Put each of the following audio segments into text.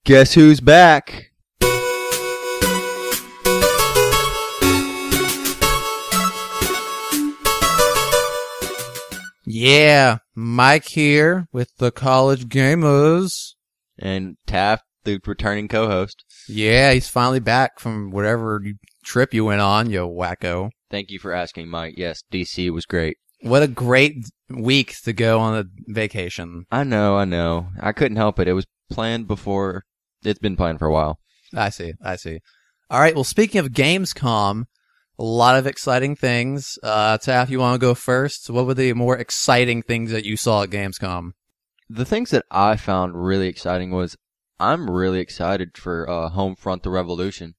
Guess who's back? Yeah, Mike here with the College Gamers. And Taft, the returning co-host. Yeah, he's finally back from whatever trip you went on, you wacko. Thank you for asking, Mike. Yes, DC was great. What a great week to go on a vacation. I know. I couldn't help it. It was planned before. It's been planned for a while. I see. All right, well, speaking of Gamescom, a lot of exciting things. Taff, you want to go first? What were the more exciting things that you saw at Gamescom? The things that I found really exciting was I'm really excited for Homefront: The Revolution.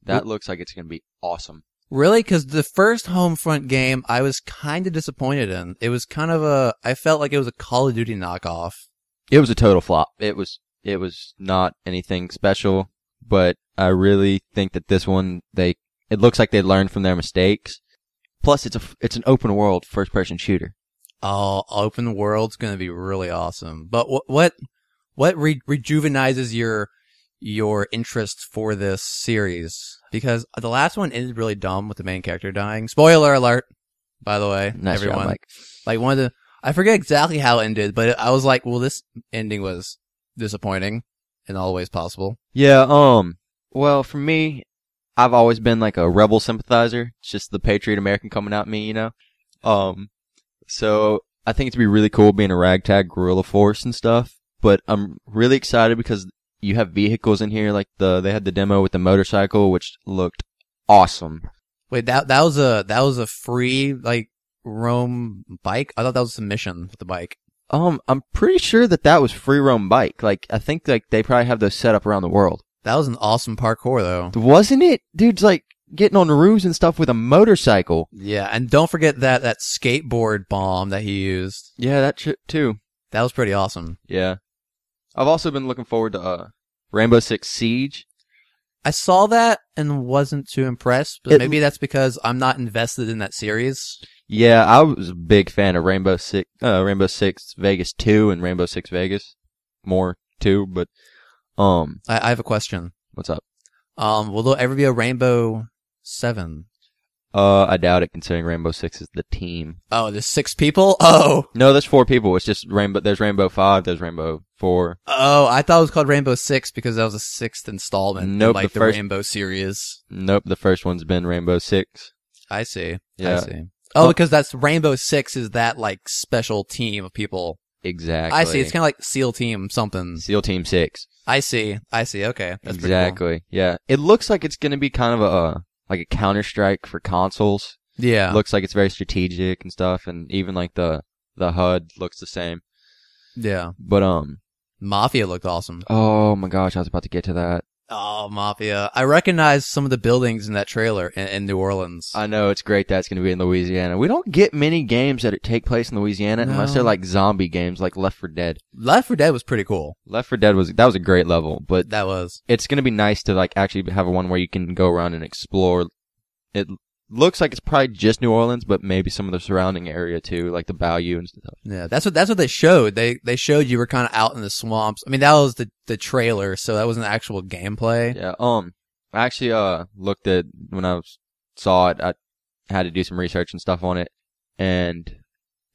That looks like it's going to be awesome. Really? Because the first Homefront game I was kind of disappointed in. It was kind of I felt like it was a Call of Duty knockoff. It was a total flop. It was not anything special, but I really think that this one, it looks like they learned from their mistakes. Plus, it's an open world first person shooter. Oh, open world's gonna be really awesome. But what rejuvenizes your interest for this series? Because the last one ended really dumb with the main character dying. Spoiler alert, by the way, Nice everyone. job, Mike. Like I forget exactly how it ended, but I was like, well, this ending was disappointing in all ways possible. Yeah. Well, for me, I've always been like a rebel sympathizer. It's just the patriot American coming out me, you know. So I think it's gonna be really cool being a ragtag guerrilla force and stuff. But I'm really excited because you have vehicles in here, like they had the demo with the motorcycle, which looked awesome. Wait, that was a free like roam bike? I thought that was a mission with the bike. I'm pretty sure that was free roam bike. Like, I think like they probably have those set up around the world. That was an awesome parkour though. Wasn't it? Dude's like getting on the roofs and stuff with a motorcycle. Yeah, and don't forget that skateboard bomb that he used. Yeah, that shit too. That was pretty awesome. Yeah. I've also been looking forward to Rainbow Six Siege. I saw that and wasn't too impressed, but maybe that's because I'm not invested in that series. Yeah, I was a big fan of Rainbow Six Vegas 2 and Rainbow Six Vegas. More 2, but I have a question. What's up? Will there ever be a Rainbow 7? I doubt it, considering Rainbow Six is the team. Oh, there's 6 people? Oh! No, there's 4 people. It's just there's Rainbow 5, there's Rainbow 4. Oh, I thought it was called Rainbow 6 because that was a 6th installment. Nope, in, the Rainbow series. Nope, the first one's been Rainbow 6. I see. Yeah. I see. Oh, because that's Rainbow 6 is that like special team of people. Exactly. I see. It's kind of like SEAL Team something. SEAL Team 6. I see. Okay. That's exactly. pretty cool. Yeah. It looks like it's going to be kind of a Counter-Strike for consoles. Yeah. Looks like it's very strategic and stuff, and even like the HUD looks the same. Yeah. But Mafia looked awesome. Oh my gosh, I was about to get to that. Oh, Mafia. I recognize some of the buildings in that trailer in New Orleans. I know, it's great that it's going to be in Louisiana. We don't get many games that take place in Louisiana unless they're like zombie games like Left 4 Dead. Left 4 Dead was pretty cool. Left 4 Dead was a great level, but that was. It's going to be nice to like actually have one where you can go around and explore. It looks like it's probably just New Orleans, but maybe some of the surrounding area too, like the Bayou and stuff. Yeah, that's what they showed. They showed you were kind of out in the swamps. I mean, that was the trailer, so that wasn't actual gameplay. Yeah. I actually looked at when I saw it. I had to do some research and stuff on it, and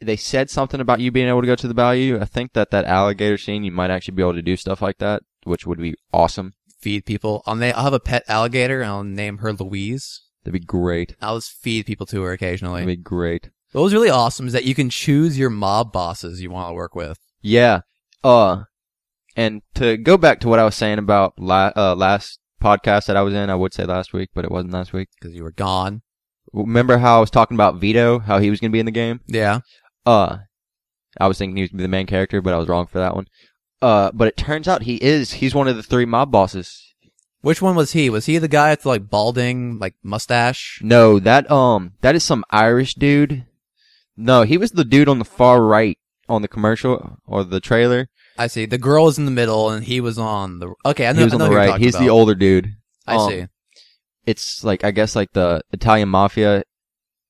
they said something about you being able to go to the Bayou. I think that alligator scene, you might actually be able to do stuff like that, which would be awesome. Feed people. I'll have a pet alligator, and I'll name her Louise. That'd be great. I'll just feed people to her occasionally. That'd be great. What was really awesome is that you can choose your mob bosses you want to work with. Yeah. And to go back to what I was saying about last podcast that I was in, I would say last week, but it wasn't last week. Because you were gone. Remember how I was talking about Vito, how he was going to be in the game? Yeah. I was thinking he was going to be the main character, but I was wrong for that one. But it turns out he's one of the 3 mob bosses. Which one was he? Was he the guy with the, like, balding, like, mustache? No, that is some Irish dude. No, he was the dude on the far right on the commercial or the trailer. I see. The girl was in the middle and he was on the, okay, I know. He was on the right. He's the older dude. I see. It's like, I guess like the Italian mafia.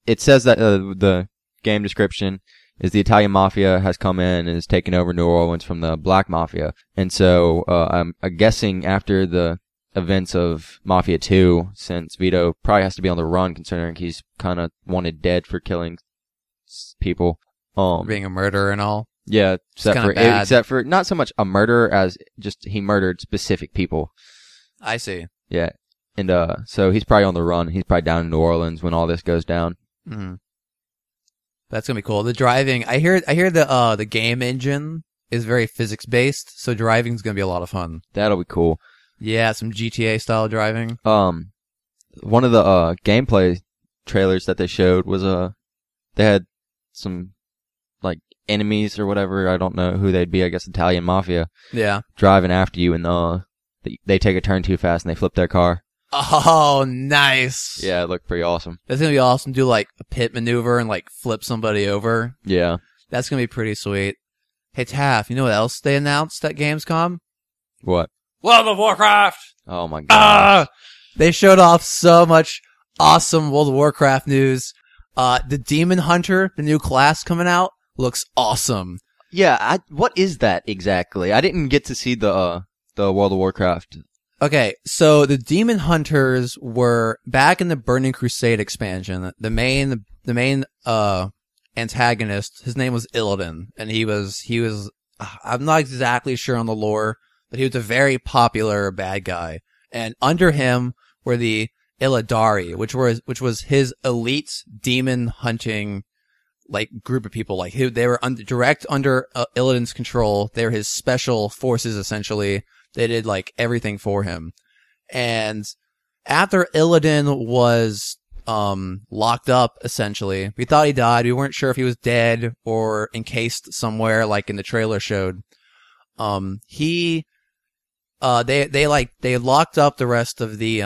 It says that, the game description, is the Italian mafia has come in and is taking over New Orleans from the black mafia. And so I'm guessing after the events of Mafia 2, since Vito probably has to be on the run considering he's kind of wanted dead for killing people. Being a murderer and all. Yeah, bad. except for not so much a murderer as just he murdered specific people. I see. Yeah. And so he's probably on the run. He's probably down in New Orleans when all this goes down. Mm-hmm. That's gonna be cool. The driving, I hear the game engine is very physics based, so driving's gonna be a lot of fun. That'll be cool. Yeah, some GTA style driving. One of the gameplay trailers that they showed was they had some like enemies or whatever. I don't know who they'd be. I guess Italian mafia. Yeah. Driving after you, and they take a turn too fast and they flip their car. Oh, nice. Yeah, it looked pretty awesome. That's gonna be awesome. Do like a pit maneuver and like flip somebody over. Yeah. That's gonna be pretty sweet. Hey Taff, you know what else they announced at Gamescom? What? World of Warcraft! Oh my god. They showed off so much awesome World of Warcraft news. The Demon Hunter, the new class coming out, looks awesome. Yeah, what is that exactly? I didn't get to see the World of Warcraft. Okay, so the Demon Hunters were back in the Burning Crusade expansion. The main antagonist, his name was Illidan, and he was I'm not exactly sure on the lore, but he was a very popular bad guy. And under him were the Illidari, which was his elite demon hunting like group of people. Like they were direct under Illidan's control. They were his special forces essentially. They did like everything for him. And after Illidan was locked up essentially, we thought he died. We weren't sure if he was dead or encased somewhere like in the trailer showed. They locked up the rest of the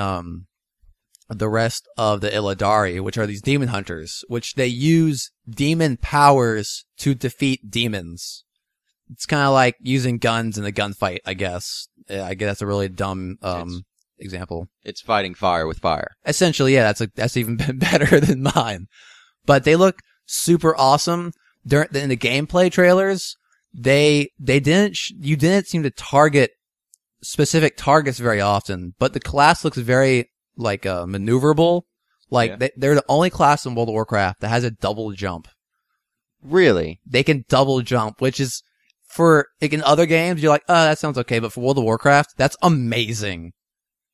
Illidari, which are these demon hunters, which they use demon powers to defeat demons. It's kind of like using guns in a gunfight, I guess. I guess that's a really dumb example. It's fighting fire with fire. Essentially, yeah, that's even better than mine. But they look super awesome. In the gameplay trailers, you didn't seem to target specific targets very often, but the class looks very like maneuverable. Like they're the only class in World of Warcraft that has a double jump. Really? They can double jump, which is for like in other games you're like, oh, that sounds okay, but for World of Warcraft, that's amazing.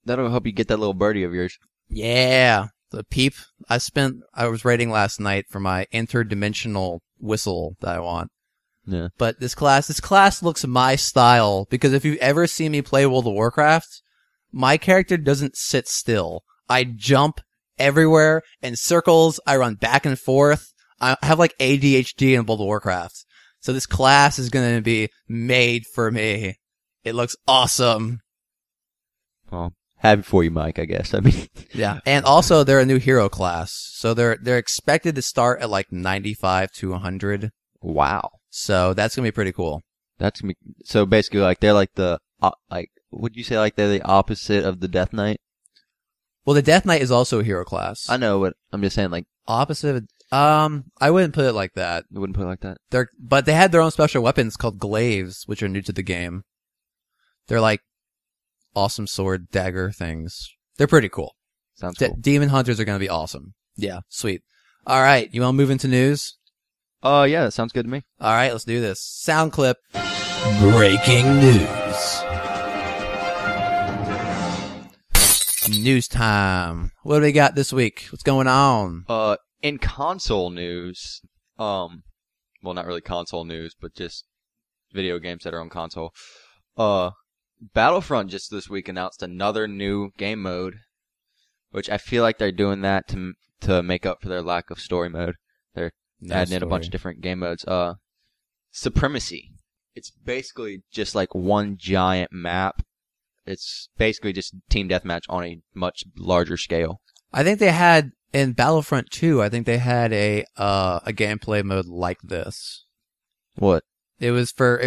That'll help you get that little birdie of yours. Yeah, the peep. I was rating last night for my interdimensional whistle that I want. Yeah. But this class looks my style, because if you've ever seen me play World of Warcraft, my character doesn't sit still. I jump everywhere in circles. I run back and forth. I have like ADHD in World of Warcraft. So this class is going to be made for me. It looks awesome. Well, happy for you, Mike, I guess. I mean, yeah. And also they're a new hero class. So they're expected to start at like 95 to 100. Wow. So that's going to be pretty cool. That's gonna be, so basically like they're like the would you say like they're the opposite of the Death Knight? Well, the Death Knight is also a hero class. I know, but I'm just saying like opposite of, I wouldn't put it like that. You wouldn't put it like that? But they had their own special weapons called glaives, which are new to the game. They're like awesome sword dagger things. They're pretty cool. Sounds cool. Demon hunters are going to be awesome. Yeah, sweet. All right, you want to move into news? Yeah, that sounds good to me. All right, let's do this. Sound clip. Breaking news. News time. What do we got this week? What's going on? In console news, well, not really console news, but just video games that are on console. Battlefront just this week announced another new game mode, which I feel like they're doing that to make up for their lack of story mode. They're adding in a bunch of different game modes. Supremacy. It's basically just like one giant map. It's basically just team deathmatch on a much larger scale. I think they had in Battlefront 2. I think they had a gameplay mode like this. What? It was for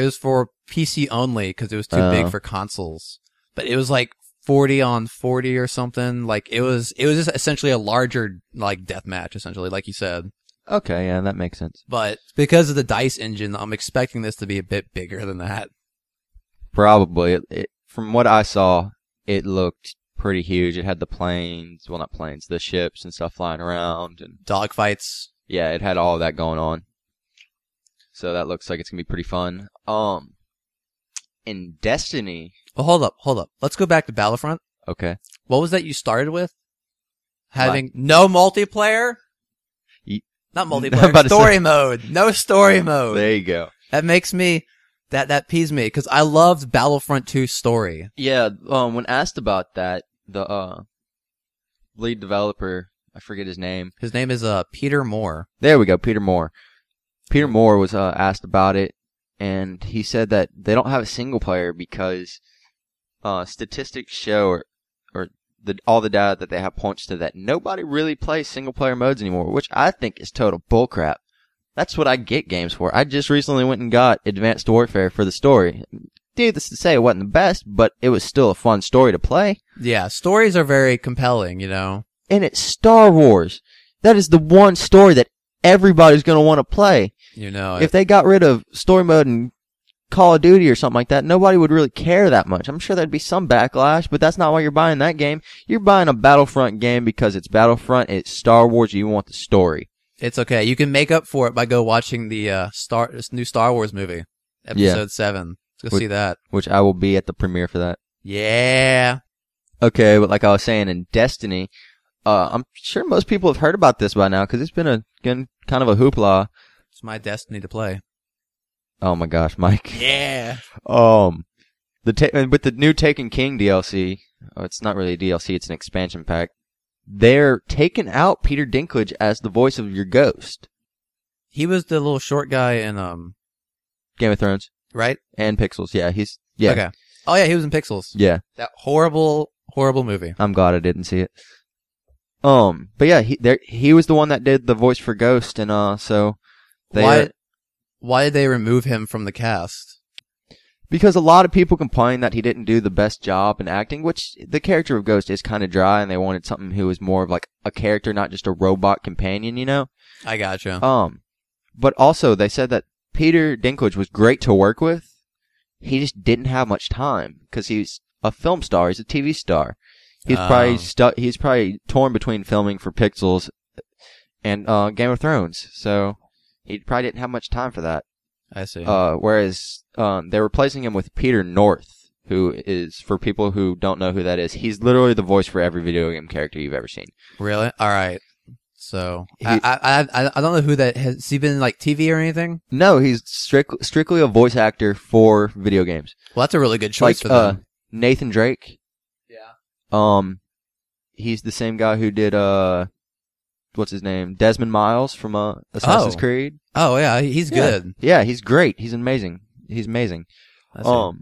PC only because it was too big for consoles. But it was like 40 on 40 or something. Like it was just essentially a larger like deathmatch, essentially, like you said. Okay, yeah, that makes sense. But because of the DICE engine, I'm expecting this to be a bit bigger than that. Probably. From what I saw, it looked pretty huge. It had the planes, well, not planes, the ships and stuff flying around, and Dogfights. yeah, it had all of that going on. So that looks like it's gonna be pretty fun. In Destiny, Well, hold up. Let's go back to Battlefront. okay, What was that you started with? Having no multiplayer? Not I'm multiplayer. about to Story say- mode. No story mode. there you go. That makes me, that peeves me, because I loved Battlefront 2 story. Yeah, when asked about that, the lead developer, I forget his name. His name is Peter Moore. There we go, Peter Moore. Peter Moore was asked about it, and he said that they don't have a single player because statistics show, or all the data that they have points to that nobody really plays single player modes anymore, which I think is total bullcrap. That's what I get games for. I just recently went and got Advanced Warfare for the story. Needless to say, it wasn't the best, but it was still a fun story to play. Yeah, stories are very compelling, you know. And it's Star Wars. That is the one story that everybody's going to want to play. You know, If they got rid of story mode in Call of Duty or something like that, nobody would really care that much. I'm sure there'd be some backlash, but that's not why you're buying that game. You're buying a Battlefront game because it's Battlefront, it's Star Wars, you want the story. it's okay. You can make up for it by go watching the this new Star Wars movie, Episode 7. Let's go see that. Which I will be at the premiere for that. Yeah. Okay, but like I was saying, in Destiny, I'm sure most people have heard about this by now because it's been kind of a hoopla. It's my destiny to play. Oh my gosh, Mike. Yeah. With the new Taken King DLC, it's not really a DLC, it's an expansion pack. They're taking out Peter Dinklage as the voice of your Ghost. He was the little short guy in Game of Thrones right? and Pixels. Yeah, yeah. Okay. Oh yeah, he was in Pixels. Yeah. That horrible movie. I'm glad I didn't see it. But yeah, he was the one that did the voice for Ghost, and so Why did they remove him from the cast? because a lot of people complain that he didn't do the best job in acting, which the character of Ghost is kind of dry, and they wanted something who was more of like a character, not just a robot companion, you know? I gotcha. But also they said that Peter Dinklage was great to work with. He just didn't have much time because he's a film star, he's a TV star. He's probably torn between filming for Pixels and Game of Thrones, so he probably didn't have much time for that. I see. Whereas they're replacing him with Peter North, who is, for people who don't know who that is, he's literally the voice for every video game character you've ever seen. Really? All right. So I don't know who that has. Has he been in, like, TV or anything? No, he's strictly a voice actor for video games. Well, that's a really good choice Like for them. Nathan Drake. Yeah. He's the same guy who did what's his name? Desmond Miles from Assassin's Creed. Oh yeah, he's good. Yeah, he's great. He's amazing. He's amazing. I see.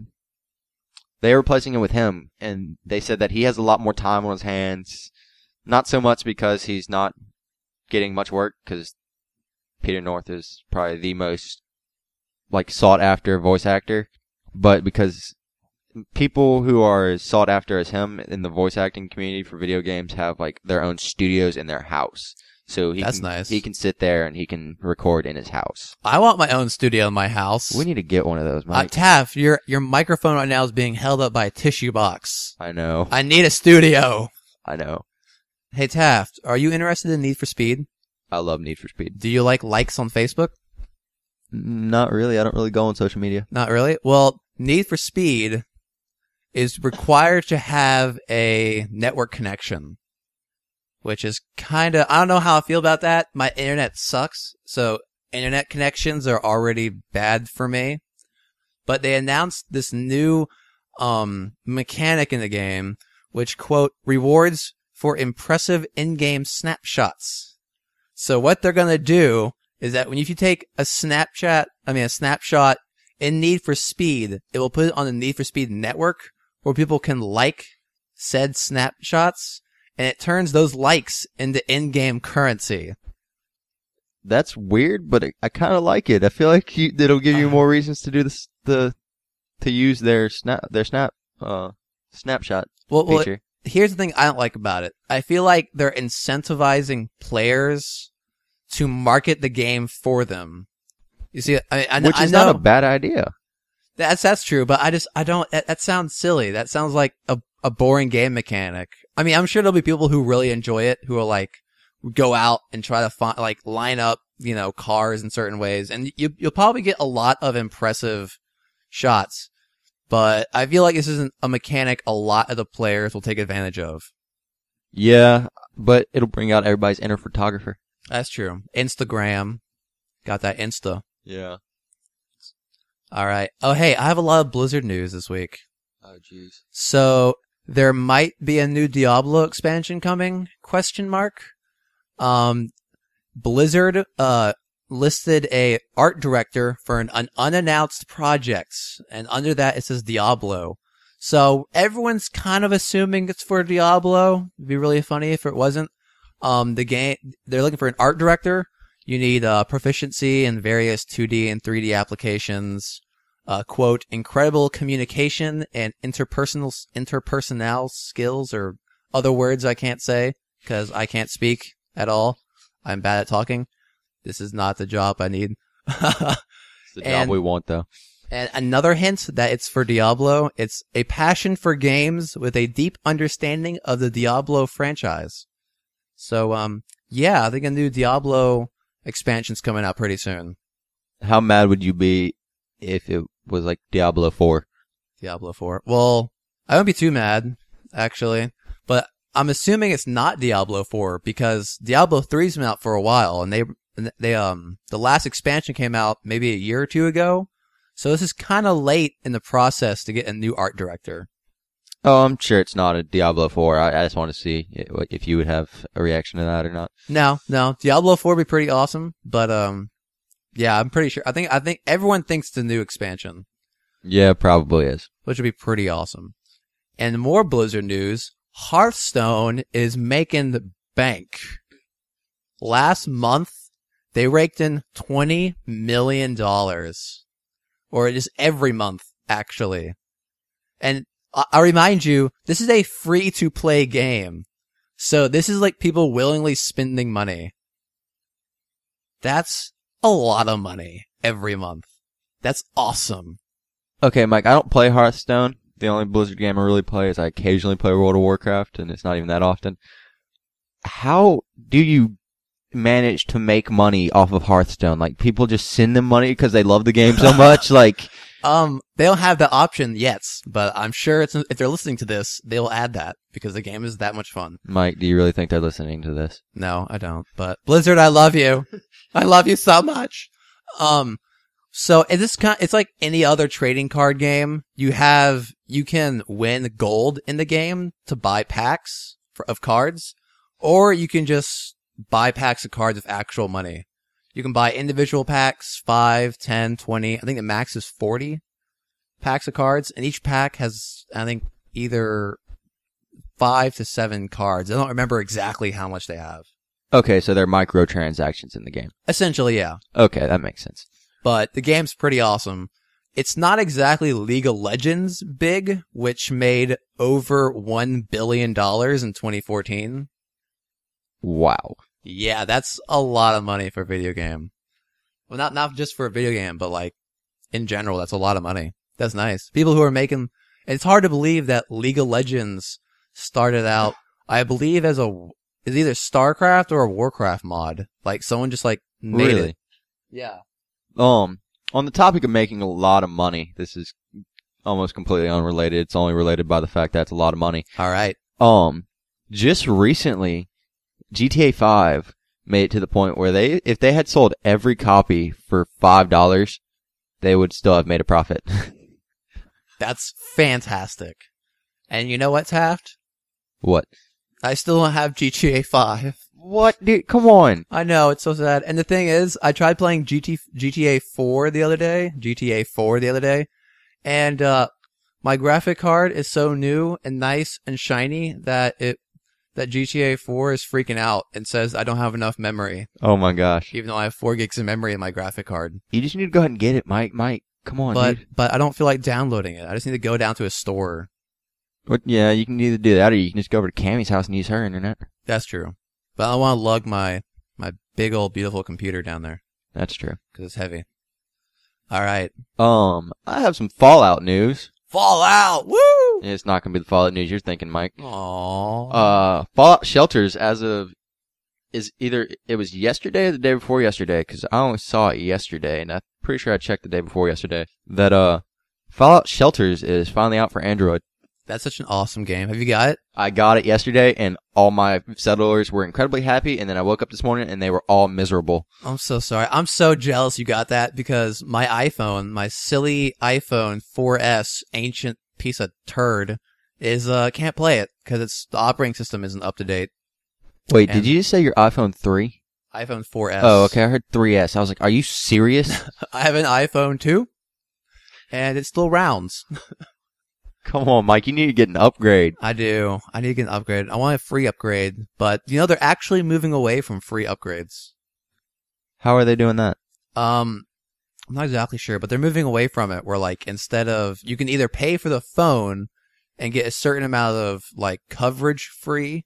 They're replacing him with him, and they said that he has a lot more time on his hands. Not so much because he's not getting much work, because Peter North is probably the most sought after voice actor, but because people who are as sought after as him in the voice acting community for video games have their own studios in their house. So That's nice. He can sit there and he can record in his house. I want my own studio in my house. We need to get one of those, Mike. Taff, your microphone right now is being held up by a tissue box. I know. I need a studio. I know. Hey Taft, are you interested in Need for Speed? I love Need for Speed. Do you like likes on Facebook? Not really. I don't really go on social media. Not really? Well, Need for Speed is required to have a network connection, which is I don't know how I feel about that. My internet sucks, so internet connections are already bad for me. But they announced this new mechanic in the game, which, quote, rewards for impressive in-game snapshots. So what they're gonna do is that if you take a snapshot in Need for Speed, it will put it on the Need for Speed network where people can like said snapshots, and it turns those likes into in-game currency. That's weird, but I kind of like it. I feel like it'll give you more reasons to do to use their snapshot Well, feature. here's the thing I don't like about it. I feel like they're incentivizing players to market the game for them. You see, I Which is know not a bad idea. that's true, but I don't. That sounds silly. That sounds like a boring game mechanic. I mean, I'm sure there'll be people who really enjoy it, who will like go out and try to find line up, cars in certain ways, and you'll probably get a lot of impressive shots. But I feel like this isn't a mechanic a lot of the players will take advantage of. Yeah, but it'll bring out everybody's inner photographer. That's true. Instagram. Got that Insta. Yeah. All right. Oh, hey, I have a lot of Blizzard news this week. Oh, jeez. So there might be a new Diablo expansion coming? ? Blizzard listed a art director for an unannounced project, and under that it says Diablo. So everyone's kind of assuming it's for Diablo. It'd be really funny if it wasn't. The game, they're looking for an art director. You need proficiency in various 2D and 3D applications. Quote, incredible communication and interpersonal skills, or other words I can't say because I can't speak at all. I'm bad at talking. This is not the job I need. It's the job we want, though. And another hint that it's for Diablo, it's a passion for games with a deep understanding of the Diablo franchise. So, yeah, I think a new Diablo expansion's coming out pretty soon. How mad would you be if it was like Diablo 4? Diablo 4. Well, I won't be too mad, actually. But I'm assuming it's not Diablo 4 because Diablo 3's been out for a while, and the last expansion came out maybe a year or two ago. So this is kind of late in the process to get a new art director. Oh, I'm sure it's not a Diablo 4. I just want to see if you would have a reaction to that or not. No. Diablo 4 would be pretty awesome, but yeah, I'm pretty sure. I think everyone thinks it's a new expansion, Yeah, probably is. which would be pretty awesome. And more Blizzard news, Hearthstone is making the bank. Last month, they raked in $20 million. Or just every month, actually. And I remind you, this is a free-to-play game. So this is like people willingly spending money. That's a lot of money every month. That's awesome. Okay, Mike, I don't play Hearthstone. The only Blizzard game I really play is I occasionally play World of Warcraft, and it's not even that often. How do you manage to make money off of Hearthstone? Like, people just send them money because they love the game so much? Like, They don't have the option yet, but I'm sure if they're listening to this, they'll add that because the game is that much fun. Mike, do you really think they're listening to this? No, I don't. But Blizzard, I love you. I love you so much. So it's like any other trading card game. You can win gold in the game to buy packs of cards, or you can just buy packs of cards with actual money. You can buy individual packs, 5, 10, 20. I think the max is 40 packs of cards, and each pack has, I think, either 5 to 7 cards. I don't remember exactly how much they have. Okay, so there are microtransactions in the game. Essentially, yeah. Okay, that makes sense. But the game's pretty awesome. It's not exactly League of Legends big, which made over $1 billion in 2014. Wow. Yeah, that's a lot of money for a video game. Well, not just for a video game, but like in general, that's a lot of money. That's nice. People who are making, it's hard to believe that League of Legends started out, I believe, as is either StarCraft or a Warcraft mod. Like someone just like made Really? it. Yeah. On the topic of making a lot of money, this is almost completely unrelated. It's only related by the fact that it's a lot of money. All right. Just recently, GTA 5 made it to the point where if they had sold every copy for $5, they would still have made a profit. That's fantastic. And you know what, Taft? What? I still don't have GTA 5. What, dude? Come on. I know, it's so sad. And the thing is, I tried playing GTA 4 the other day, and my graphic card is so new and nice and shiny that GTA 4 is freaking out and says I don't have enough memory, Oh my gosh. even though I have 4 gigs of memory in my graphic card. You just need to go ahead and get it, Mike. Mike, come on, dude. But I don't feel like downloading it. I just need to go down to a store. But yeah, you can either do that or you can just go over to Cammy's house and use her internet. That's true. But I don't want to lug my my big old beautiful computer down there That's true. because it's heavy. All right. I have some Fallout news. Fallout! Woo! It's not gonna be the Fallout news you're thinking, Mike. Aww. Fallout Shelters it was yesterday or the day before yesterday, because I only saw it yesterday, and I'm pretty sure I checked the day before yesterday, that Fallout Shelters is finally out for Android. That's such an awesome game. Have you got it? I got it yesterday, and all my settlers were incredibly happy, and then I woke up this morning, and they were all miserable. I'm so sorry. I'm so jealous you got that because my iPhone, my silly iPhone 4S, ancient piece of turd, is can't play it because the operating system isn't up to date. Wait, And- did you just say your iPhone 3? iPhone 4S. Oh, okay, I heard 3S. I was like, are you serious? I have an iPhone 2, and it still rounds. Come on, Mike, you need to get an upgrade. I do. I need to get an upgrade. I want a free upgrade, but they're actually moving away from free upgrades. How are they doing that? I'm not exactly sure, but they're moving away from it where like instead of you can either pay for the phone and get a certain amount of like coverage free,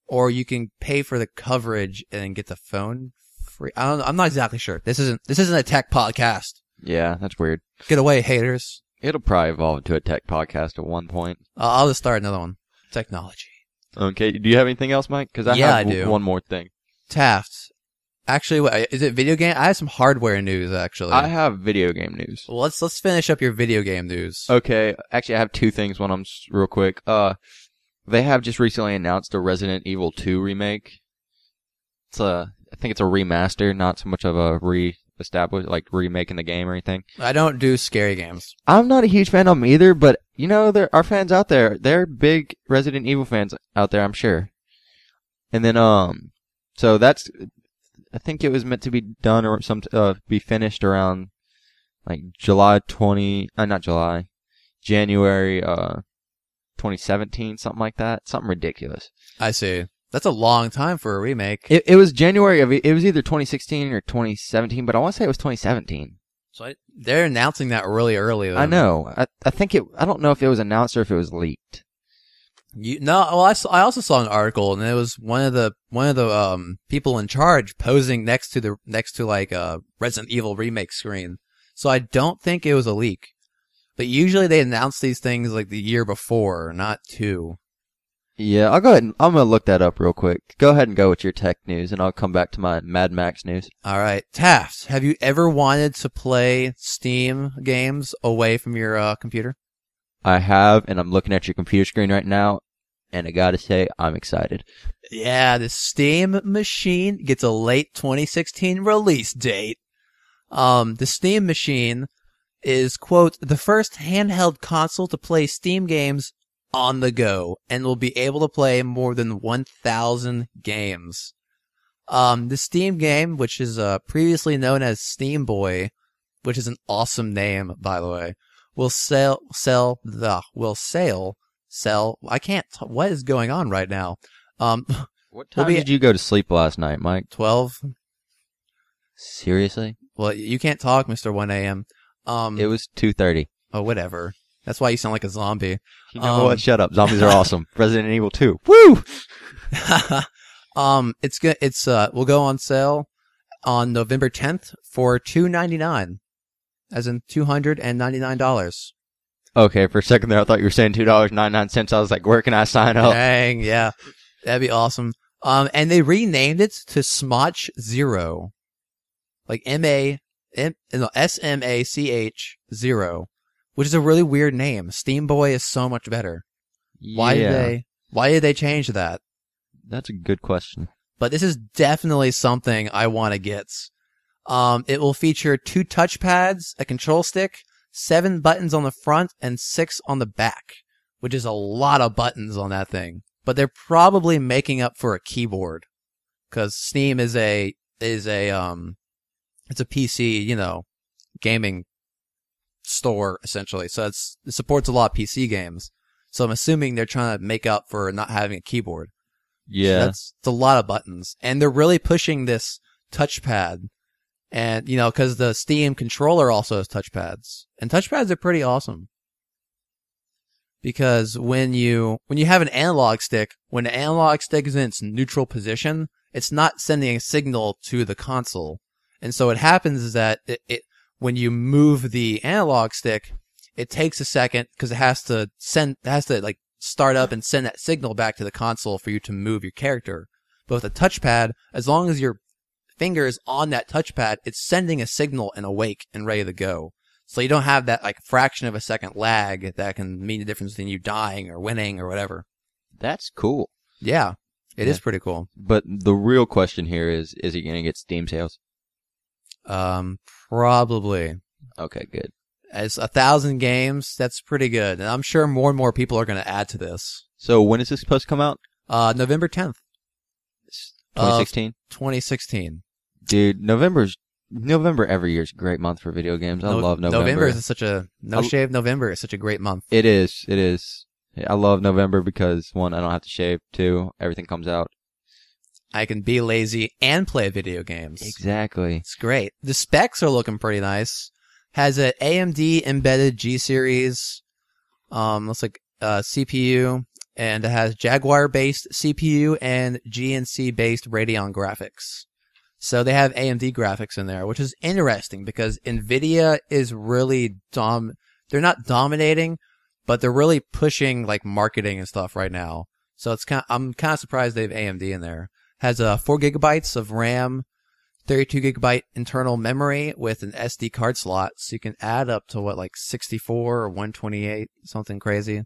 or you can pay for the coverage and get the phone free. I don't know. I'm not exactly sure. This isn't a tech podcast. Yeah, that's weird. Get away, haters. It'll probably evolve into a tech podcast at one point. I'll just start another one. Technology. Okay, do you have anything else, Mike? Because Yeah, have I do. one more thing. Taft. Actually, what, is it video game? I have some hardware news actually. I have video game news. Well, let's finish up your video game news. Okay, actually, I have two things. One of them's real quick. They have just recently announced a Resident Evil 2 remake. I think it's a remaster, not so much of a like remaking the game or anything. I don't do scary games. I'm not a huge fan of them either, but there are fans out there. They're big Resident Evil fans out there, I'm sure. And then, so that's, I think it was meant to be done or be finished around like January 2017, something like that. Something ridiculous. I see. That's a long time for a remake. It was January it was either 2016 or 2017, but I want to say it was 2017. So they're announcing that really early. Then. I know. I think I don't know if it was announced or if it was leaked. I also saw an article, and it was one of the people in charge posing next to like a Resident Evil remake screen. So I don't think it was a leak. But usually they announce these things like the year before, not two. Yeah, I'll go ahead and I'm gonna look that up real quick. Go ahead and go with your tech news, and I'll come back to my Mad Max news. All right, Taft, have you ever wanted to play Steam games away from your computer? I have, and I'm looking at your computer screen right now, and I gotta say, I'm excited. Yeah, the Steam machine gets a late 2016 release date. The Steam machine is, quote, the first handheld console to play Steam games on the go and will be able to play more than 1,000 games. The Steam game, which is previously known as Steam Boy, which is an awesome name, by the way, will sell. I can't. What is going on right now? What time did you go to sleep last night, Mike? 12. Seriously? Well, you can't talk, Mr. 1 a.m. It was 2:30. Oh, whatever. That's why you sound like a zombie. You know what? Shut up. Zombies are awesome. Resident Evil 2. Woo! Will go on sale on November 10th for $2.99, as in $299. Okay, for a second there, I thought you were saying $2.99. I was like, where can I sign up? Dang, yeah. That'd be awesome. And they renamed it to Smach Zero. Like SMACH 0, which is a really weird name. Steam Boy is so much better. Why did they change that? That's a good question. But this is definitely something I want to get. It will feature 2 touchpads, a control stick, 7 buttons on the front, and 6 on the back, which is a lot of buttons on that thing. But they're probably making up for a keyboard, because Steam is a PC, gaming store essentially. So it supports a lot of PC games. So I'm assuming they're trying to make up for not having a keyboard. Yeah. That's a lot of buttons. And they're really pushing this touchpad. And, because the Steam controller also has touchpads. And touchpads are pretty awesome. Because when you have an analog stick, when the analog stick is in its neutral position, it's not sending a signal to the console. And so what happens is that when you move the analog stick, it takes a second because it has to like start up and send that signal back to the console for you to move your character. But with a touchpad, as long as your finger is on that touchpad, it's sending a signal and awake and ready to go. So you don't have that like fraction of a second lag that can mean the difference between you dying or winning or whatever. That's cool. Yeah, it is Yeah. pretty cool. But the real question here is he going to get Steam sales? Probably. Okay, good. As 1,000 games, that's pretty good. And I'm sure more and more people are going to add to this. So when is this supposed to come out? November 10th, 2016? 2016. Dude, November every year is a great month for video games. I love November. November is such a shave November is such a great month. It is. I love November because, one, I don't have to shave. Two, everything comes out. I can be lazy and play video games. Exactly. It's great. The specs are looking pretty nice. Has an AMD embedded G series, looks like CPU, and it has Jaguar based CPU and GNC based Radeon graphics. So they have AMD graphics in there, which is interesting because Nvidia is really they're not dominating, but they're really pushing like marketing and stuff right now. So I'm kind of surprised they have AMD in there. Has 4 gigabytes of RAM, 32 gigabyte internal memory with an SD card slot, so you can add up to like 64 or 128, something crazy.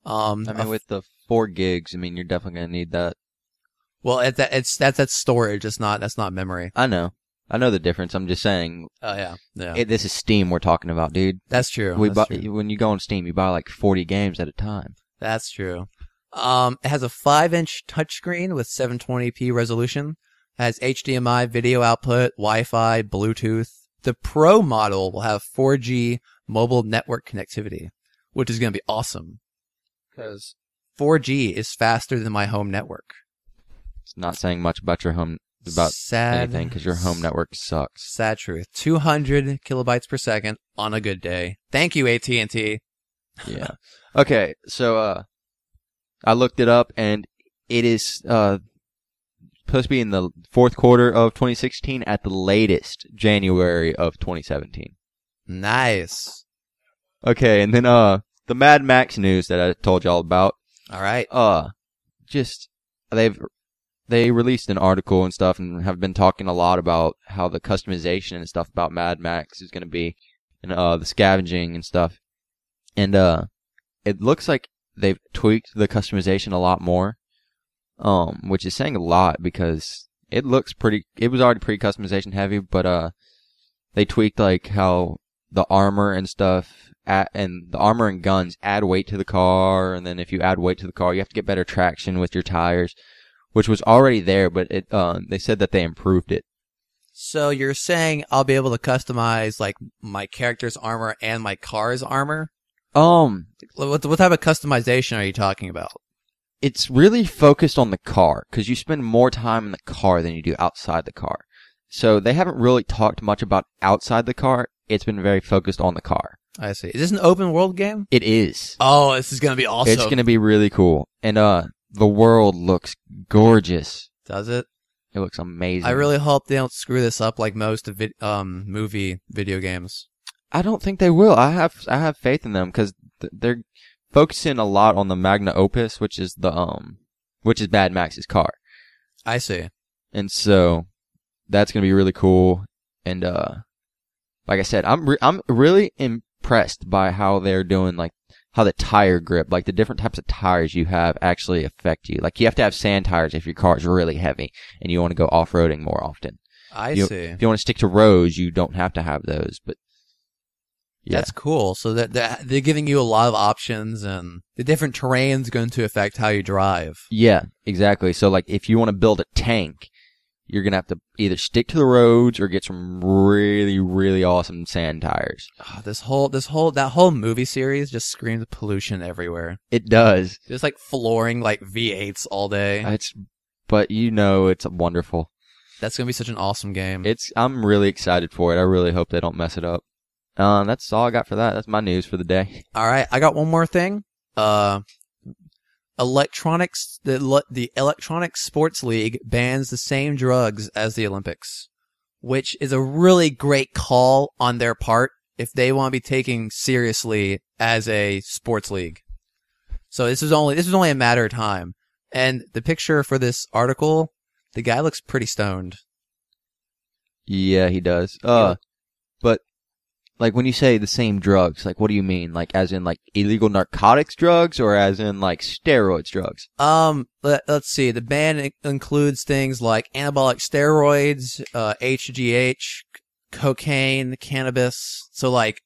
With the 4 gigs, you're definitely gonna need that. Well, that's storage. That's not memory. I know the difference. I'm just saying. Oh yeah. This is Steam we're talking about, dude. That's true. When you go on Steam, you buy like 40 games at a time. That's true. It has a 5-inch touchscreen with 720p resolution. It has HDMI video output, Wi-Fi, Bluetooth. The Pro model will have 4G mobile network connectivity, which is going to be awesome because 4G is faster than my home network. It's not saying much about your home anything because your home network sucks. Sad truth. 200 kilobytes per second on a good day. Thank you, AT&T. Yeah. Okay, so I looked it up, and it is supposed to be in the fourth quarter of 2016, at the latest January of 2017. Nice. Okay, and then the Mad Max news that I told y'all about. All right. They released an article and stuff, and have been talking a lot about how the customization and stuff about Mad Max is going to be, and the scavenging and stuff. And it looks like they've tweaked the customization a lot more, which is saying a lot because it was already pretty customization heavy, but they tweaked like how the armor and stuff and the armor and guns add weight to the car, and then if you add weight to the car, you have to get better traction with your tires, which was already there, but they said that they improved it. So you're saying I'll be able to customize like my character's armor and my car's armor? What type of customization are you talking about? It's really focused on the car, because you spend more time in the car than you do outside the car. So they haven't really talked much about outside the car. It's been very focused on the car. I see. Is this an open world game? It is. Oh, this is gonna be awesome. It's gonna be really cool. And the world looks gorgeous. Does it? It looks amazing. I really hope they don't screw this up like most of movie video games. I don't think they will. I have faith in them because they're focusing a lot on the Magna Opus, which is Mad Max's car. I see. And so that's gonna be really cool. And like I said, I'm really impressed by how they're doing, like how the tire grip, like the different types of tires you have actually affect you. Like you have to have sand tires if your car is really heavy and you want to go off-roading more often. I see. If you want to stick to roads, you don't have to have those, but yeah. That's cool. So that they're giving you a lot of options, and the different terrain's going to affect how you drive. Yeah, exactly. So like if you want to build a tank, you're going to have to either stick to the roads or get some really, really awesome sand tires. Oh, that whole movie series just screams pollution everywhere. It does. Just like flooring like V8s all day. But it's wonderful. That's going to be such an awesome game. I'm really excited for it. I really hope they don't mess it up. That's all I got for that. That's my news for the day. All right. I got one more thing. the Electronic Sports League bans the same drugs as the Olympics, which is a really great call on their part if they want to be taken seriously as a sports league. So this was only a matter of time. And the picture for this article, the guy looks pretty stoned. Yeah, he does. But like when you say the same drugs, like what do you mean? Like as in like illegal narcotics drugs or as in like steroids drugs? Let's see. The ban includes things like anabolic steroids, HGH, cocaine, cannabis. So like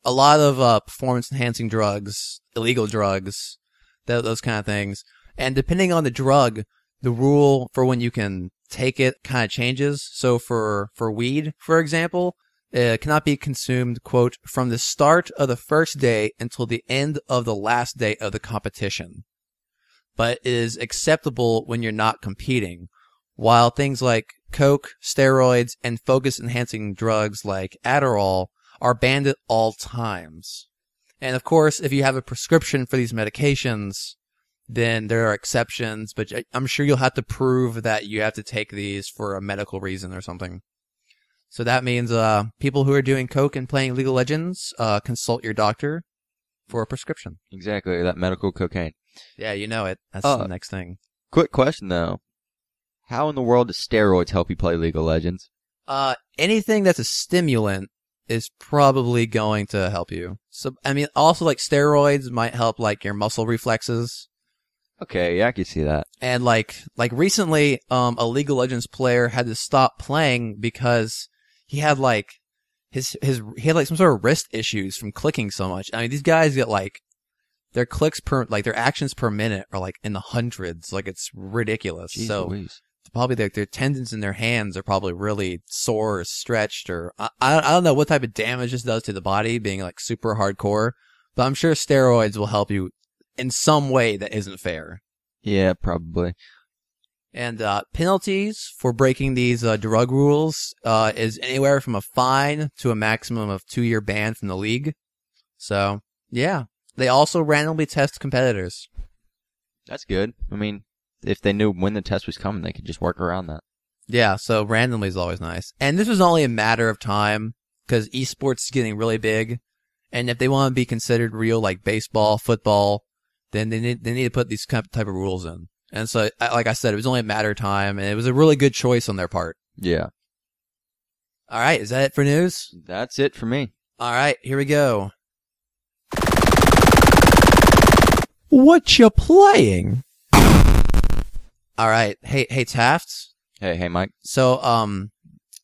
a lot of performance enhancing drugs, illegal drugs, those kind of things. And depending on the drug, the rule for when you can take it kind of changes. So for weed, for example, it cannot be consumed, quote, from the start of the first day until the end of the last day of the competition. But it is acceptable when you're not competing. While things like coke, steroids, and focus-enhancing drugs like Adderall are banned at all times. And of course, if you have a prescription for these medications, then there are exceptions, but I'm sure you'll have to prove that you have to take these for a medical reason or something. So that means people who are doing coke and playing League of Legends, consult your doctor for a prescription. Exactly, that medical cocaine. Yeah, you know it. That's the next thing. Quick question though. How in the world does steroids help you play League of Legends? Anything that's a stimulant is probably going to help you. So, I mean, also like steroids might help like your muscle reflexes. Okay, yeah, I can see that. And like recently, a League of Legends player had to stop playing because he had like he had like some sort of wrist issues from clicking so much. I mean, these guys get like their their actions per minute are like in the hundreds. Like it's ridiculous. Jeez so Louise. probably their tendons in their hands are probably really sore or stretched, or I don't know what type of damage this does to the body being like super hardcore, but I'm sure steroids will help you in some way that isn't fair. Yeah, probably. And penalties for breaking these drug rules is anywhere from a fine to a maximum of 2-year ban from the league. So, yeah. They also randomly test competitors. That's good. I mean, if they knew when the test was coming, they could just work around that. Yeah, so randomly is always nice. And this was only a matter of time because esports is getting really big. And if they want to be considered real like baseball, football, then they need to put these type of rules in. And so, like I said, it was only a matter of time, and it was a really good choice on their part. Yeah. All right, is that it for news? That's it for me. All right, here we go. What you playing? All right, hey Taft. Hey, Mike. So,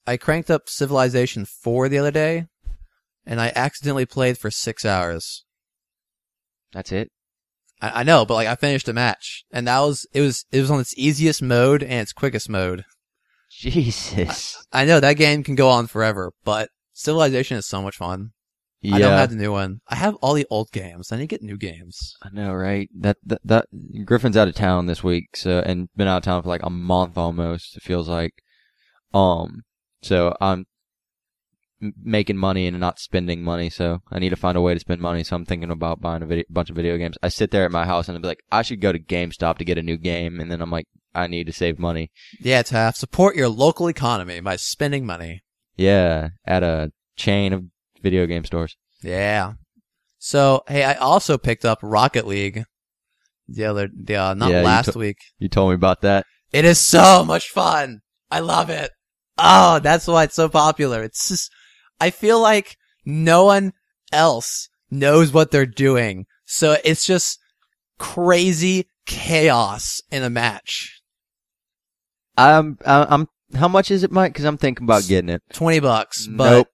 I cranked up Civilization 4 the other day, and I accidentally played for 6 hours. That's it? I know, but like I finished a match, and it was on its easiest mode and its quickest mode. Jesus. I know that game can go on forever, but Civilization is so much fun. Yeah. I don't have the new one. I have all the old games. I need to get new games. I know, right? That Griffin's out of town this week, so and been out of town for like a month almost. It feels like, so I'm making money and not spending money, so I need to find a way to spend money. So I'm thinking about buying a bunch of video games. I sit there at my house and I'll be like, I should go to GameStop to get a new game, and then I'm like, I need to save money. Yeah, Taft, support your local economy by spending money. Yeah, at a chain of video game stores. Yeah. So, hey, I also picked up Rocket League last week. You told me about that. It is so much fun. I love it. Oh, that's why it's so popular. It's just, I feel like no one else knows what they're doing. So it's just crazy chaos in a match. I'm how much is it, Mike? Cause I'm thinking about getting it. $20, Nope.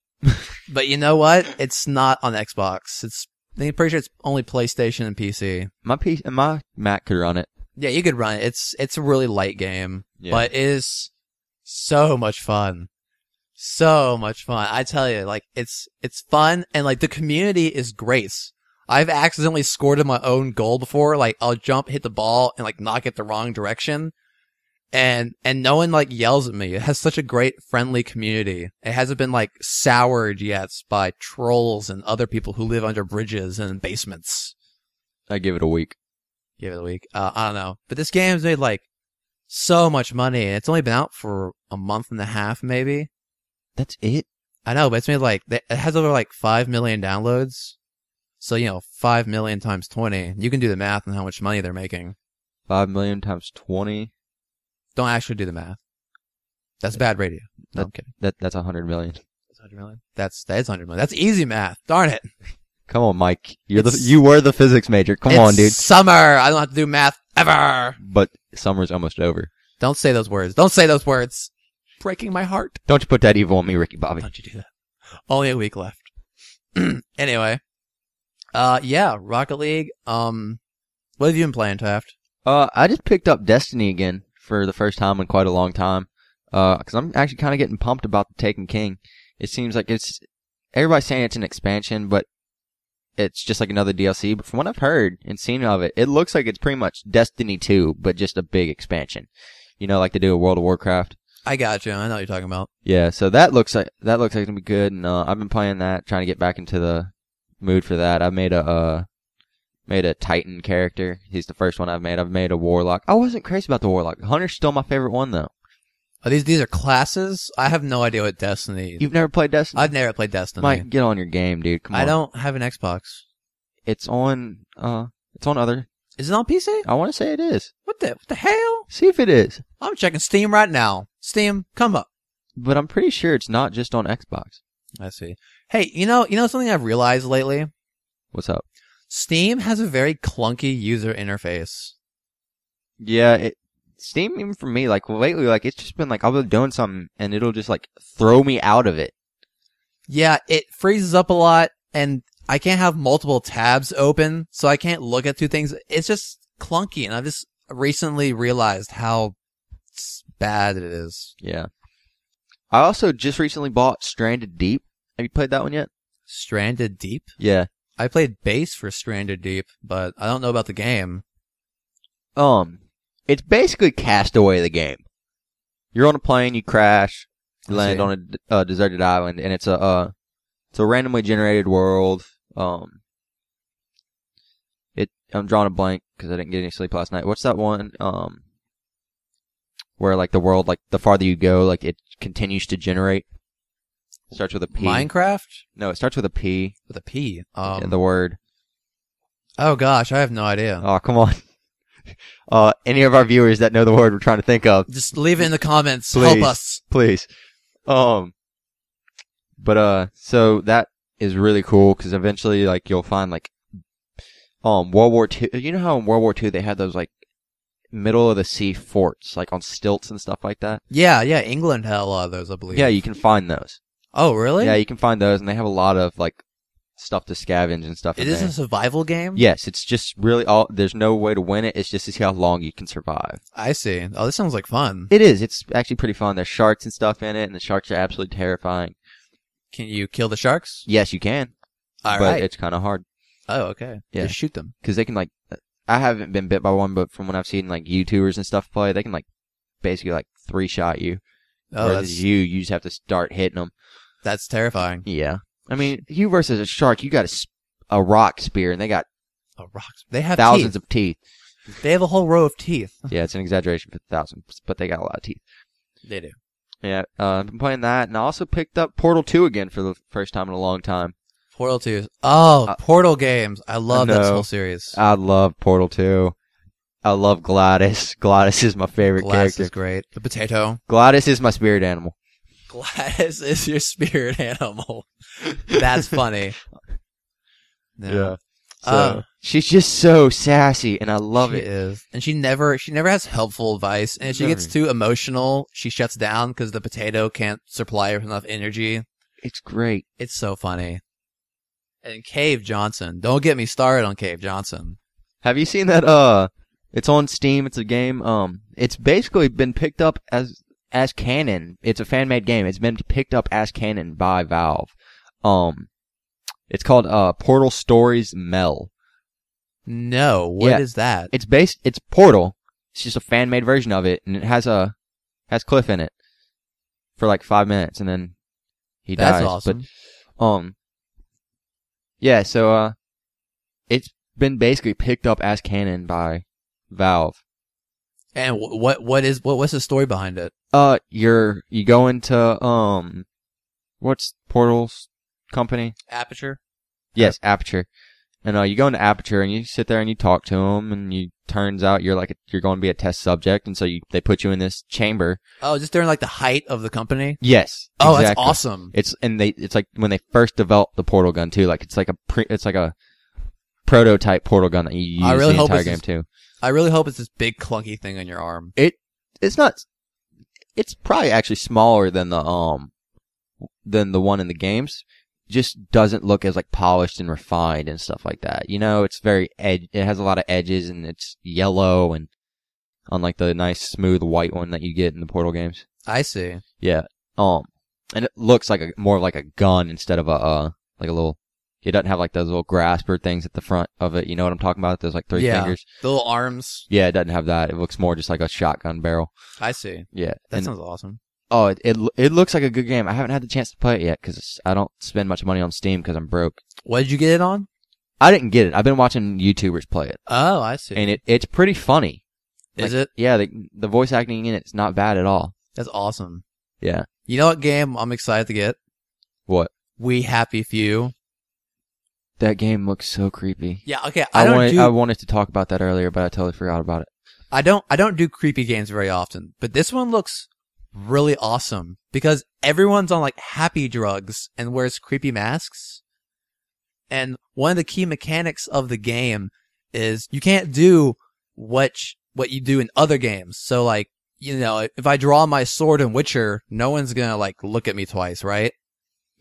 But you know what? It's not on Xbox. I'm pretty sure it's only PlayStation and PC. My Mac could run it. Yeah, you could run it. It's a really light game, Yeah. but it is so much fun. So much fun. I tell you, like, it's fun, and like the community is great. I've accidentally scored in my own goal before. Like, I'll jump, hit the ball, and like knock it the wrong direction. And no one like yells at me. It has such a great friendly community. It hasn't been like soured yet by trolls and other people who live under bridges and basements. I give it a week. Game of the week. I don't know, but this game's made like so much money, and it's only been out for a month and a half, maybe. That's it. I know, but it's made like it has over like 5 million downloads. So 5 million times 20. You can do the math on how much money they're making. 5 million times 20. Don't actually do the math. That's bad radio. No, I'm kidding. That's 100 million. That's 100 million. That is 100 million. That's easy math. Darn it. Come on, Mike. You were the physics major. Come on, dude. Summer. I don't have to do math ever. But summer's almost over. Don't say those words. Don't say those words. Breaking my heart. Don't you put that evil on me, Ricky Bobby. Don't you do that. Only a week left. Anyway. Yeah, Rocket League. What have you been playing, Taft? I just picked up Destiny again for the first time in quite a long time. Cause I'm actually kind of getting pumped about the Taken King. It seems like everybody's saying it's an expansion, but it's just like another DLC. But from what I've heard and seen of it, it looks like it's pretty much Destiny 2, but just a big expansion. Like they do a World of Warcraft. I got you. I know what you're talking about. Yeah, so that looks like it's gonna be good, and I've been playing that, trying to get back into the mood for that. I made a Titan character. He's the first one I've made. I've made a Warlock. I wasn't crazy about the Warlock. Hunter's still my favorite one though. Oh, these are classes? I have no idea what Destiny. You've never played Destiny? I've never played Destiny. Mike, get on your game, dude. Come on. I don't have an Xbox. It's on other. Is it on PC? I want to say it is. What the hell? See if it is. I'm checking Steam right now. Steam, come up. But I'm pretty sure it's not just on Xbox. I see. Hey, you know something I've realized lately? What's up? Steam has a very clunky user interface. Yeah, Steam, even for me, like lately, like it's just been like I'll be doing something and it'll just like throw me out of it. Yeah, it freezes up a lot, and I can't have multiple tabs open, so I can't look at two things. It's just clunky, and I've just recently realized how bad it is. Yeah. I also just recently bought Stranded Deep. Have you played that one yet? Stranded Deep? Yeah. I played bass for Stranded Deep, but I don't know about the game. It's basically Castaway the game. You're on a plane, you crash, you land on a deserted island, and it's a randomly generated world. I'm drawing a blank because I didn't get any sleep last night. What's that one? Where like the world, like the farther you go, like it continues to generate. It starts with a P. Minecraft? No, it starts with a P. With a P. Yeah, the word. Oh gosh, I have no idea. Oh, come on. Any of our viewers that know the word we're trying to think of, Just leave it in the comments. Please. Help us. Please. But so that is really cool because eventually, like, you'll find like, World War II. You know how in World War II they had those like middle of the sea forts, like on stilts and stuff like that? Yeah, England had a lot of those, I believe. Yeah, you can find those. Oh, really? Yeah, you can find those, and they have a lot of like stuff to scavenge and stuff. It is a survival game? Yes, it's just really there's no way to win it. It's just to see how long you can survive. I see. Oh, this sounds like fun. It is. It's actually pretty fun. There's sharks and stuff in it, and the sharks are absolutely terrifying. Can you kill the sharks? Yes, you can. All but right. it's kind of hard. Oh, okay. Yeah. Just shoot them. Because they can like, I haven't been bit by one, but from when I've seen like YouTubers and stuff play, they can like basically like 3-shot you. Oh, Whereas you just have to start hitting them. That's terrifying. Yeah. I mean, you versus a shark, you got a rock spear, and they got Oh, rocks. They have thousands teeth. of teeth. They have a whole row of teeth. Yeah, it's an exaggeration for thousands, but they got a lot of teeth. They do. Yeah, I've been playing that, and I also picked up Portal 2 again for the first time in a long time. Portal 2. Oh, Portal games. I love that whole series. I love Portal 2. I love Gladys. Gladys is my favorite Gladys character. is great. The potato. Gladys is my spirit animal. Gladys is your spirit animal. That's funny. Yeah. So, she's just so sassy, and I love she it. Is. And she never has helpful advice. And if she gets too emotional, she shuts down because the potato can't supply her with enough energy. It's great. It's so funny. And Cave Johnson. Don't get me started on Cave Johnson. Have you seen that? It's on Steam. It's a game. It's basically been picked up as canon. It's a fan-made game. It's been picked up as canon by Valve. It's called Portal Stories Mel. No, what is that? It's Portal. It's just a fan-made version of it, and it has Cliff in it for like 5 minutes, and then he dies. That's awesome. But yeah. So it's been basically picked up as canon by Valve. And what's the story behind it? You go into what's Portal's company? Aperture. Yes, Aperture. And you go into Aperture and you sit there and you talk to them, and turns out you're going to be a test subject, and so they put you in this chamber. Oh, just during like the height of the company. Yes. Oh, exactly. that's awesome. It's like when they first developed the Portal gun too. Like it's like a prototype Portal gun that you use the entire game too. I really hope it's this big clunky thing on your arm. It's not. It's probably actually smaller than the one in the games. Just doesn't look as like polished and refined and stuff like that. You know, it's it has a lot of edges, and it's yellow, and unlike the nice smooth white one that you get in the Portal games. I see. Yeah. And it looks like more like a gun instead of like a little. It doesn't have like those little grasper things at the front of it. You know what I'm talking about? Those like three fingers. The little arms. Yeah, it doesn't have that. It looks more just like a shotgun barrel. I see. Yeah. That sounds awesome. Oh, it looks like a good game. I haven't had the chance to play it yet because I don't spend much money on Steam because I'm broke. What did you get it on? I didn't get it. I've been watching YouTubers play it. Oh, I see. And it's pretty funny. Is it? Yeah, the voice acting in it's not bad at all. That's awesome. Yeah. You know what game I'm excited to get? What? We Happy Few. That game looks so creepy. Yeah, okay. I wanted to talk about that earlier, but I totally forgot about it. I don't do creepy games very often, but this one looks really awesome because everyone's on like happy drugs and wears creepy masks. And one of the key mechanics of the game is you can't do what you do in other games. So like, you know, if I draw my sword in Witcher, no one's gonna like look at me twice, right?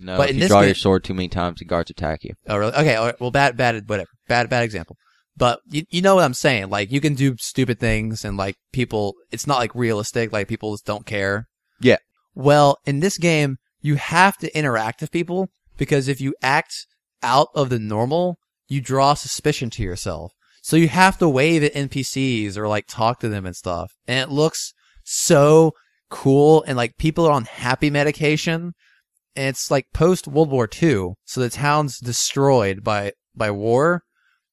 No, but if you draw your sword too many times, the guards attack you. Oh, really? Okay, all right, well, bad, whatever. Bad example. But you know what I'm saying? Like, you can do stupid things and like people, it's not like realistic, like people just don't care. Yeah. Well, in this game, you have to interact with people because if you act out of the normal, you draw suspicion to yourself. So you have to wave at NPCs or like talk to them and stuff. And it looks so cool, and like people are on happy medication. And it's like post World War II, so the town's destroyed by war,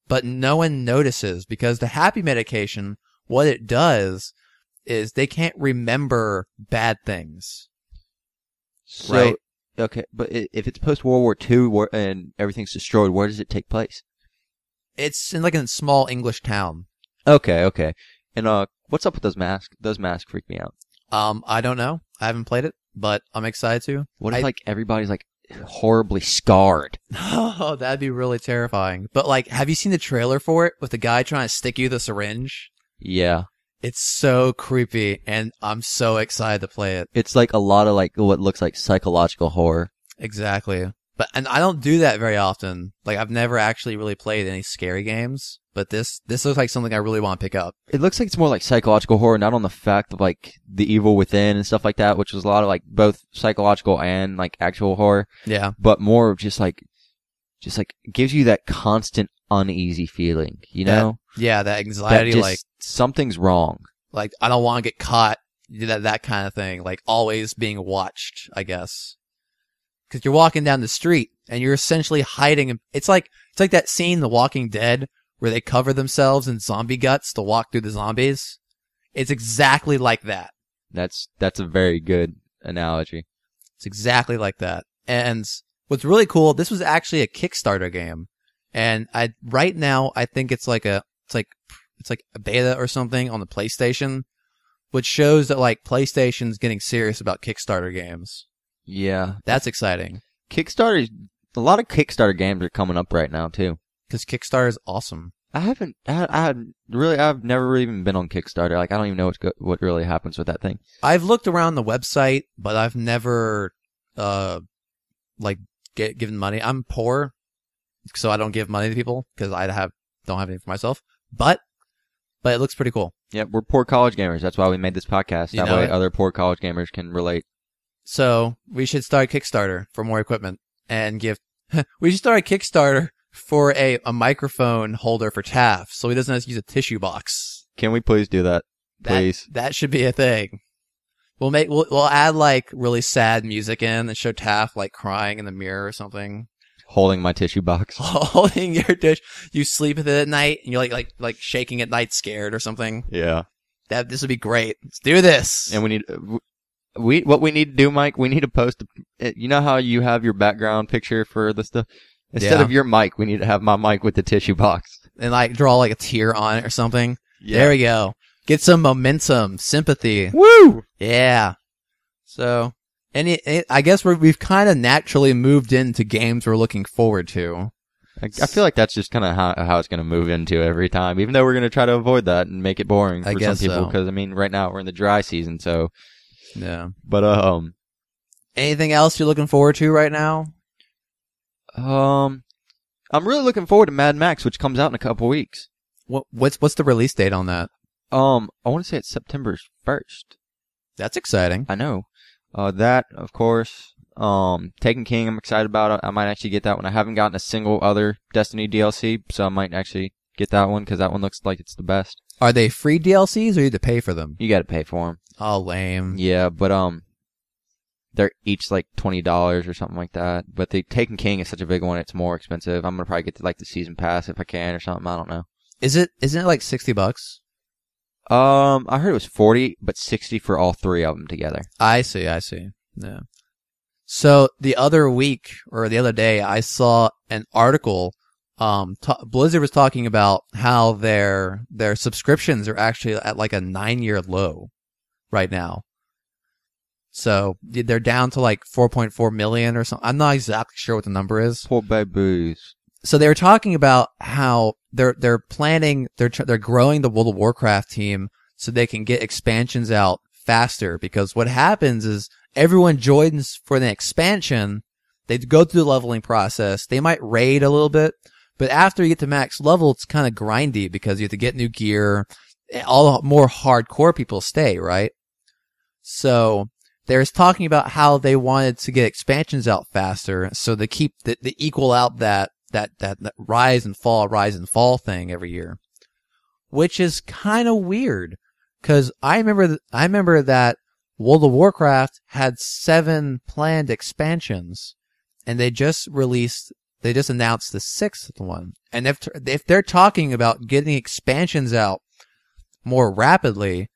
but no one notices because the happy medication, what it does is they can't remember bad things. So, right? Okay, but if it's post World War II and everything's destroyed, where does it take place? It's in like a small English town. Okay. And what's up with those masks? Those masks freak me out. I don't know. I haven't played it, but I'm excited to. What if like everybody's like horribly scarred? Oh, that'd be really terrifying. But like, have you seen the trailer for it with the guy trying to stick you with a syringe? Yeah. It's so creepy, and I'm so excited to play it. It's like a lot of like what looks like psychological horror. Exactly. And I don't do that very often. Like, I've never actually really played any scary games, but this looks like something I really want to pick up. It looks like it's more like psychological horror, not on the fact of like the evil within and stuff like that, which was a lot of like both psychological and like actual horror. Yeah. But more of just like gives you that constant uneasy feeling, you know? Yeah, that anxiety, that just, like something's wrong. Like, I don't want to get caught, that kind of thing. Like, always being watched, I guess. Because you're walking down the street and you're essentially hiding. It's like that scene, The Walking Dead, where they cover themselves in zombie guts to walk through the zombies. It's exactly like that. That's a very good analogy. It's exactly like that. And what's really cool, this was actually a Kickstarter game. And right now, I think it's like a beta or something on the PlayStation, which shows that like PlayStation's getting serious about Kickstarter games. Yeah. That's exciting. A lot of Kickstarter games are coming up right now too. Because Kickstarter is awesome. I've never really even been on Kickstarter. Like, I don't even know what really happens with that thing. I've looked around the website, but I've never, given money. I'm poor, so I don't give money to people because don't have any for myself. But it looks pretty cool. Yeah, we're poor college gamers. That's why we made this podcast. That way other poor college gamers can relate. So we should start Kickstarter for more equipment and we should start a Kickstarter for a microphone holder for Taff so he doesn't have to use a tissue box. Can we please do that? Please. That should be a thing. We'll add like really sad music in and show Taff like crying in the mirror or something. Holding my tissue box. holding your dish. You sleep with it at night, and you're like shaking at night, scared or something. Yeah. This would be great. Let's do this. And what we need to do, Mike, we need to post, you know how you have your background picture for the stuff? Instead Yeah. of your mic, we need to have my mic with the tissue box. And like draw like a tear on it or something. Yeah. There we go. Get some momentum, sympathy. Woo! Yeah. So, I guess we've kind of naturally moved into games we're looking forward to. I feel like that's just kind of how it's going to move into every time, even though we're going to try to avoid that and make it boring I for guess some people. so. Because I mean, right now we're in the dry season, so. Yeah. But Anything else you're looking forward to right now? I'm really looking forward to Mad Max, which comes out in a couple weeks. What's the release date on that? I want to say it's September 1st. That's exciting. I know. That, of course. Taken King, I'm excited about it. I might actually get that one. I haven't gotten a single other Destiny DLC, so I might actually get that one because that one looks like it's the best. Are they free DLCs or you have to pay for them? You got to pay for them. Oh, lame. Yeah, but they're each like $20 or something like that. But the Taken King is such a big one; it's more expensive. I'm gonna probably get like the season pass if I can or something. I don't know. Isn't it like $60? I heard it was 40, but 60 for all three of them together. I see. Yeah. So the other week or the other day, I saw an article. Blizzard was talking about how their subscriptions are actually at like a 9-year low right now. So they're down to like 4.4 million or something. I'm not exactly sure what the number is. Poor babies. So they were talking about how they're growing the World of Warcraft team so they can get expansions out faster, because what happens is everyone joins for the expansion, they go through the leveling process, they might raid a little bit, but after you get to max level, it's kind of grindy because you have to get new gear. All the more hardcore people stay, right? So there's talking about how they wanted to get expansions out faster so they keep the equal out that rise and fall thing every year, which is kind of weird. Cause I remember that World of Warcraft had 7 planned expansions, and they just announced the 6th one. And if they're talking about getting expansions out more rapidly,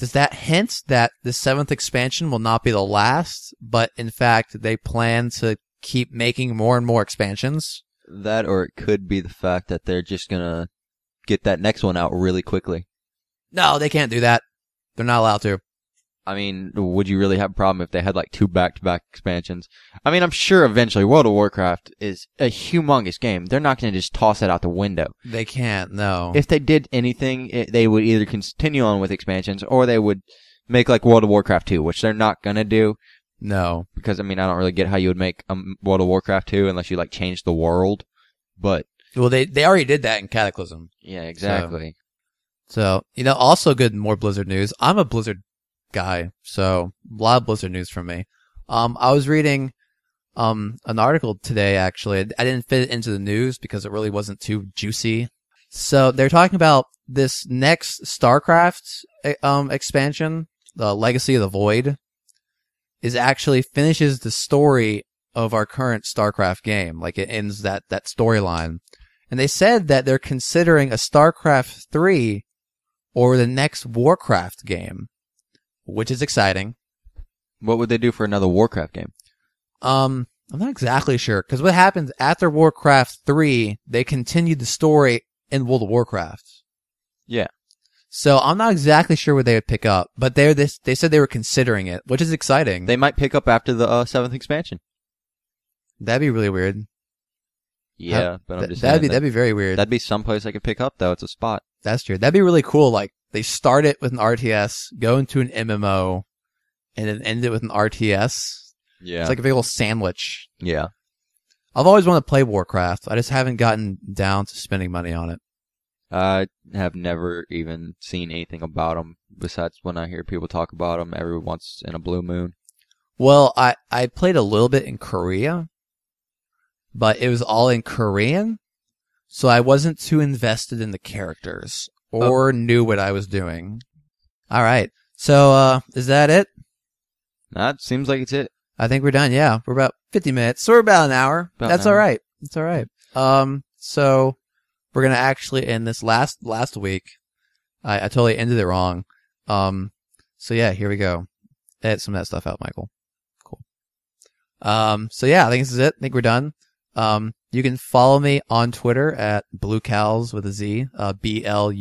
does that hint that the 7th expansion will not be the last, but in fact they plan to keep making more and more expansions? That, or it could be the fact that they're just gonna get that next one out really quickly. No, they can't do that. They're not allowed to. I mean, would you really have a problem if they had like 2 back-to-back expansions? I mean, I'm sure eventually World of Warcraft is a humongous game. They're not going to just toss it out the window. They can't, no. If they did anything, they would either continue on with expansions or they would make like World of Warcraft 2, which they're not going to do. No. Because, I mean, I don't really get how you would make World of Warcraft 2 unless you like change the world. But Well, they already did that in Cataclysm. yeah, exactly. So, also good, more Blizzard news. I'm a Blizzard guy, so a lot of Blizzard news from me. I was reading an article today, actually. I didn't fit it into the news because it really wasn't too juicy. So they're talking about this next StarCraft expansion, the Legacy of the Void, is actually finishes the story of our current StarCraft game. Like, it ends that storyline. And they said that they're considering a StarCraft 3 or the next Warcraft game, which is exciting. What would they do for another Warcraft game? I'm not exactly sure, because what happens after Warcraft 3, they continued the story in World of Warcraft. Yeah. So I'm not exactly sure what they would pick up, but they said they were considering it, which is exciting. They might pick up after the 7th expansion. That'd be really weird. Yeah, but I'm just saying That'd be very weird. that'd be someplace I could pick up, though. It's a spot. That's true. That'd be really cool. Like, they start it with an RTS, go into an MMO, and then end it with an RTS. Yeah. It's like a big old sandwich. Yeah. I've always wanted to play Warcraft. I just haven't gotten down to spending money on it. I have never even seen anything about them besides when I hear people talk about them every once in a blue moon. Well, I played a little bit in Korea, but it was all in Korean, so I wasn't too invested in the characters or knew what I was doing. All right. So, is that it? That seems like it's it. I think we're done. Yeah, we're about 50 minutes. So we're about an hour. About That's an all hour. right. That's all right. So we're gonna actually end this last week. I totally ended it wrong. So yeah, here we go. Edit some of that stuff out, Michael. Cool. So yeah, I think this is it. I think we're done. You can follow me on Twitter at BlueCowz with a Z, BlueCowz.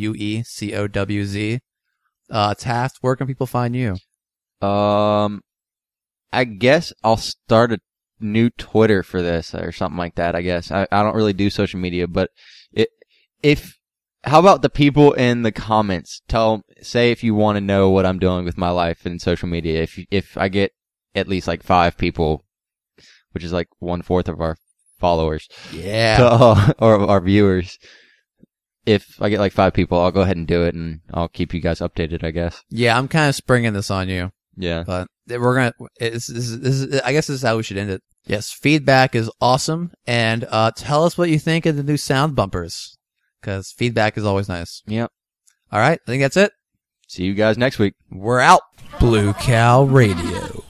Taft, where can people find you? I guess I'll start a new Twitter for this or something like that. I guess I don't really do social media, but how about the people in the comments say if you want to know what I'm doing with my life in social media. If I get at least like 5 people, which is like 1/4 of our followers, or our viewers. If I get like 5 people, I'll go ahead and do it, and I'll keep you guys updated, I guess. Yeah, I'm kind of springing this on you. Yeah. But we're gonna. I guess this is how we should end it. Yes, feedback is awesome, and tell us what you think of the new sound bumpers, because feedback is always nice. Yep. All right, I think that's it. See you guys next week. We're out. Blue Cow Radio.